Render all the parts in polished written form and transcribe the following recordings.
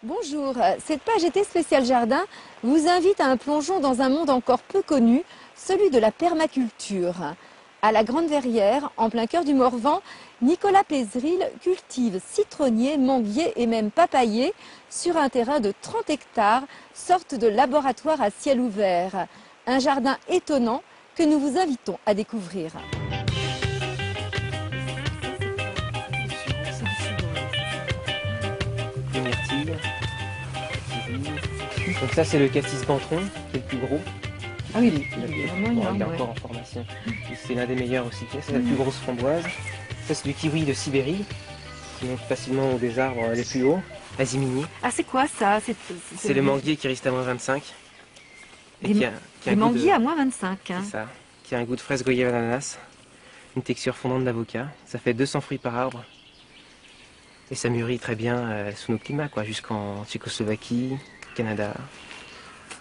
Bonjour, cette page été spéciale jardin vous invite à un plongeon dans un monde encore peu connu, celui de la permaculture. À la Grande Verrière, en plein cœur du Morvan, Nicolas Pézeril cultive citronniers, manguiers et même papayers sur un terrain de 30 hectares, sorte de laboratoire à ciel ouvert. Un jardin étonnant que nous vous invitons à découvrir. Les myrtilles. Donc ça c'est le cassis bantron, qui est le plus gros. Ah oui, il est vraiment énorme. Il est encore en formation. C'est l'un des meilleurs aussi. C'est la plus grosse framboise. Ça c'est du kiwi de Sibérie, qui monte facilement des arbres les plus hauts. Azimini. Ah c'est quoi ça? C'est le manguier qui reste à moins 25. Et qui a des manguiers à moins 25. Hein. C'est ça. Qui a un goût de fraise goyave ananas. Une texture fondante d'avocat. Ça fait 200 fruits par arbre. Et ça mûrit très bien sous nos climats, quoi, jusqu'en Tchécoslovaquie, Canada.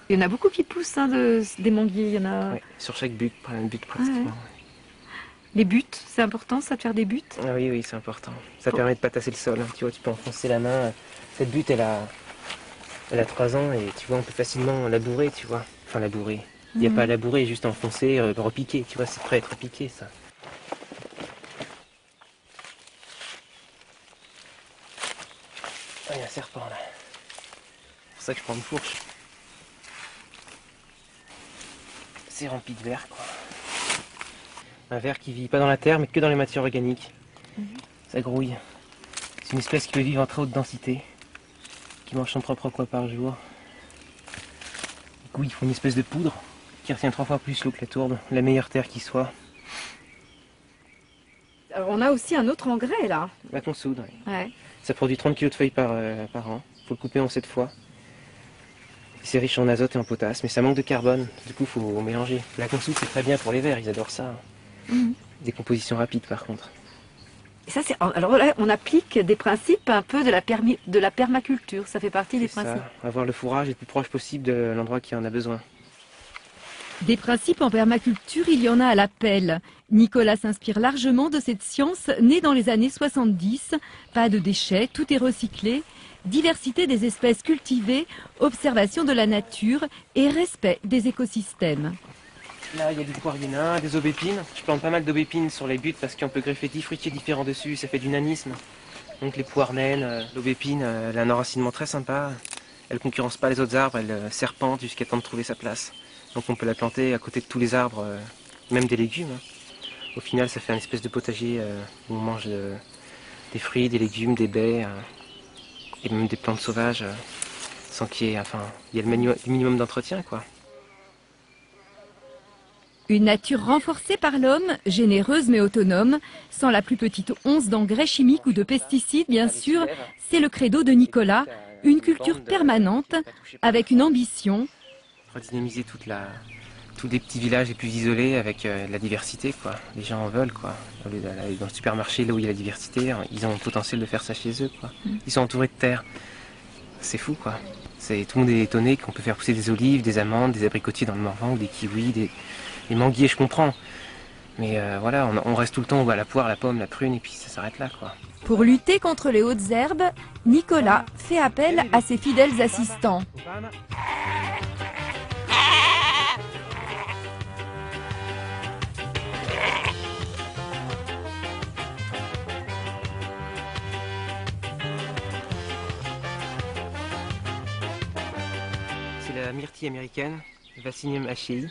Il y en a beaucoup qui poussent hein, des manguiers. Il y en a... Ouais, sur chaque butte pratiquement. Ouais. Les buttes, c'est important ça de faire des buttes? Ah oui, oui, c'est important. Ça permet de pas tasser le sol. Hein. Tu vois, tu peux enfoncer la main. Cette butte, elle a 3 ans et tu vois, on peut facilement labourer, tu vois. Enfin, labourer. Il n'y a pas à labourer, juste enfoncer, repiquer. Tu vois, c'est prêt à être repiqué, ça. Ah, il y a un serpent là. C'est pour ça que je prends une fourche. C'est rempli de verre, quoi. Un ver qui vit pas dans la terre, mais que dans les matières organiques. Ça grouille. C'est une espèce qui peut vivre en très haute densité, qui mange son propre poids par jour. Du coup, ils font une espèce de poudre qui retient 3 fois plus l'eau que la tourbe, la meilleure terre qui soit. Alors, on a aussi un autre engrais là. La consoude, ouais. Ouais. Ça produit 30 kg de feuilles par an. Il faut le couper en 7 fois. C'est riche en azote et en potasse, mais ça manque de carbone. Du coup, il faut mélanger. La consoude, c'est très bien pour les vers, ils adorent ça. Décomposition rapide, par contre. Et ça, alors là, on applique des principes un peu de la permaculture. Ça fait partie des principes. Ça, avoir le fourrage le plus proche possible de l'endroit qui en a besoin. Des principes en permaculture, il y en a à la pelle. Nicolas s'inspire largement de cette science née dans les années 70. Pas de déchets, tout est recyclé. Diversité des espèces cultivées, observation de la nature et respect des écosystèmes. Là, il y a du poirier nain, des aubépines. Je plante pas mal d'aubépines sur les buttes parce qu'on peut greffer 10 fruitiers différents dessus, ça fait du nanisme. Donc les poires naines, l'aubépine, elle a un enracinement très sympa. Elle concurrence pas les autres arbres, elle serpente jusqu'à temps de trouver sa place. Donc on peut la planter à côté de tous les arbres, même des légumes. Au final, ça fait un espèce de potager où on mange des fruits, des légumes, des baies et même des plantes sauvages, sans qu'il y ait, il y a le minimum d'entretien, quoi. Une nature renforcée par l'homme, généreuse mais autonome, sans la plus petite once d'engrais chimiques ou de pesticides, bien sûr, c'est le credo de Nicolas, une culture permanente, avec une ambition. Redynamiser tous les petits villages les plus isolés avec la diversité, quoi. Les gens en veulent, quoi. Au lieu d'aller dans le supermarché, là où il y a la diversité, ils ont le potentiel de faire ça chez eux, quoi. Ils sont entourés de terre. C'est fou, quoi. Tout le monde est étonné qu'on peut faire pousser des olives, des amandes, des abricotiers dans le Morvan, ou des kiwis, des manguiers, je comprends. Mais voilà, on reste tout le temps à la poire, la pomme, la prune, et puis ça s'arrête là, quoi. Pour lutter contre les hautes herbes, Nicolas fait appel à ses fidèles assistants. C'est la myrtille américaine, Vaccinium hachei.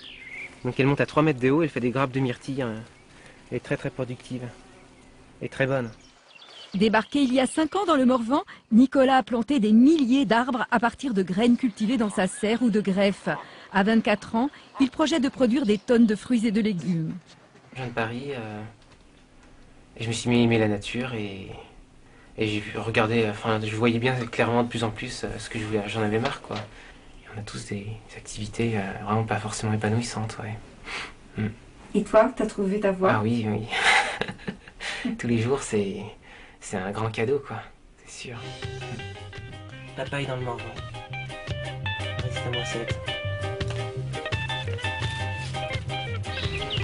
Donc elle monte à 3 mètres de haut, elle fait des grappes de myrtille. Elle est très très productive et très bonne. Débarqué il y a 5 ans dans le Morvan, Nicolas a planté des milliers d'arbres à partir de graines cultivées dans sa serre ou de greffes. À 24 ans, il projette de produire des tonnes de fruits et de légumes. Je viens de Paris et je me suis mis à aimer la nature et j'ai regardé, je voyais bien clairement de plus en plus ce que je voulais. J'en avais marre, quoi. Et on a tous des activités vraiment pas forcément épanouissantes, ouais. Et toi, t'as trouvé ta voie? Ah oui, oui. Tous les jours, c'est un grand cadeau, quoi. C'est sûr. Papaye dans le Morvan. Résiste à moins 7.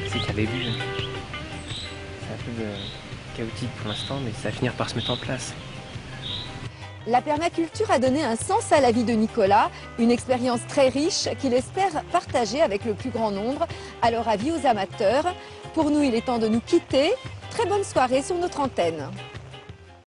C'est qu'à début, c'est un peu chaotique pour l'instant, mais ça va finir par se mettre en place. La permaculture a donné un sens à la vie de Nicolas, une expérience très riche qu'il espère partager avec le plus grand nombre. Alors avis aux amateurs, pour nous il est temps de nous quitter. Très bonne soirée sur notre antenne.